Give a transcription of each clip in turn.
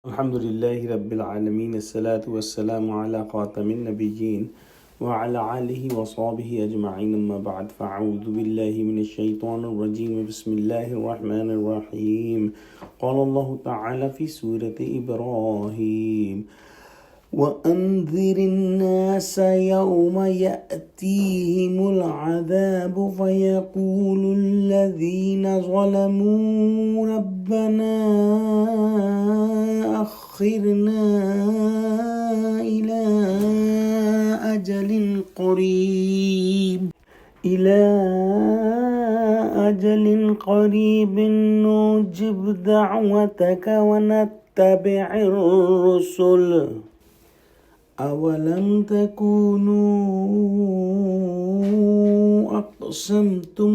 Alhamdulillahi Rabbil Alameen, As-salatu was-salamu ala khatamin nabiyyin wa ala alihi wa sahbihi ajma'in, amma ba'd, fa'a'udhu billahi minash shaitanir rajim, bismillahir rahmanir rahim. Qala Allahu ta'ala fi Surah Ibrahim, وأنذر الناس يوم يأتيهم العذاب فيقول الذين ظلموا ربنا أخرنا إلى أجل قريب نجب دعوتك ونتبع الرسل أولم تكونوا أقسمتم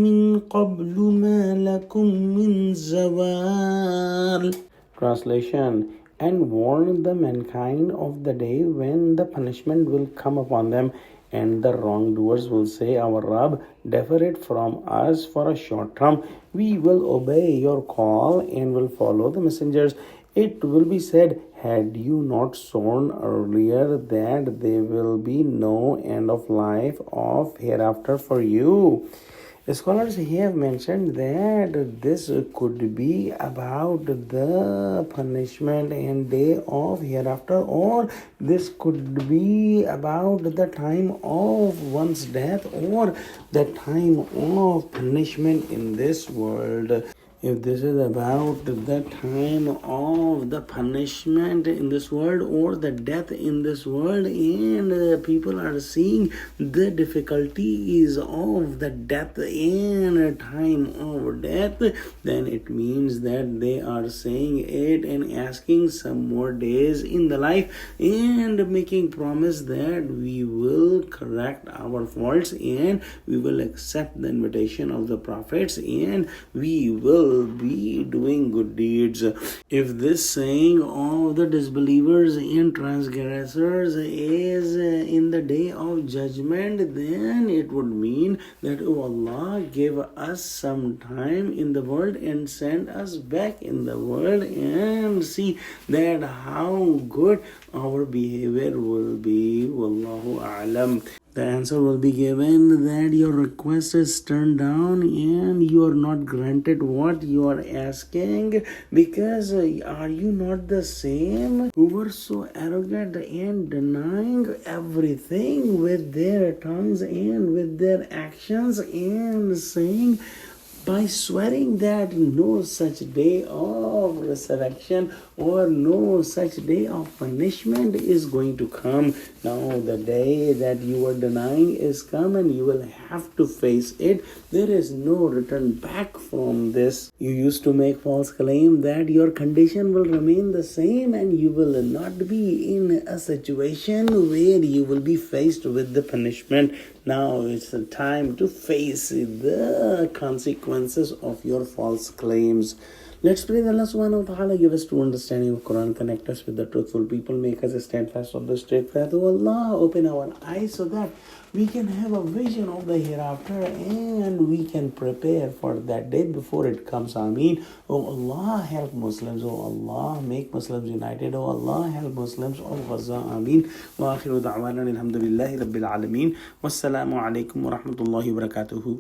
من قبل ما لكم من زوال. Translation: and warn the mankind of the day when the punishment will come upon them, and the wrongdoers will say, Our Rabb, defer it from us for a short term. We will obey your call and will follow the messengers. It will be said, had you not sworn earlier that there will be no end of life of hereafter for you? The scholars have mentioned that this could be about the punishment and day of hereafter, or this could be about the time of one's death, or the time of punishment in this world. If this is about the time of the punishment in this world or the death in this world, and people are seeing the difficulties of the death and time of death, then it means that they are saying it and asking some more days in the life and making promise that we will correct our faults and we will accept the invitation of the prophets and we will be doing good deeds. If this saying of the disbelievers and transgressors is in the day of judgment, then it would mean that, oh Allah, give us some time in the world and send us back in the world and see that how good our behavior will be. Wallahu a'lam. The answer will be given that your request is turned down and you are not granted what you are asking, because are you not the same who were so arrogant and denying everything with their tongues and with their actions and saying, by swearing that no such day of resurrection or no such day of punishment is going to come. Now the day that you are denying is come and you will have to face it. There is no return back from this. You used to make false claim that your condition will remain the same and you will not be in a situation where you will be faced with the punishment. Now it's the time to face the consequences of your false claims. Let's pray that Allah subhanahu wa ta'ala give us true understanding of Quran, connect us with the truthful people, make us steadfast of the straight path. Oh Allah, open our eyes so that we can have a vision of the hereafter and we can prepare for that day before it comes. Ameen. Oh Allah, help Muslims. Oh Allah, make Muslims united. Oh Allah, help Muslims of Gaza. Ameen. Wa akhiru da'wana alhamdulillahi rabbil alameen. Wassalamu alaikum wa rahmatullahi wa barakatuhu.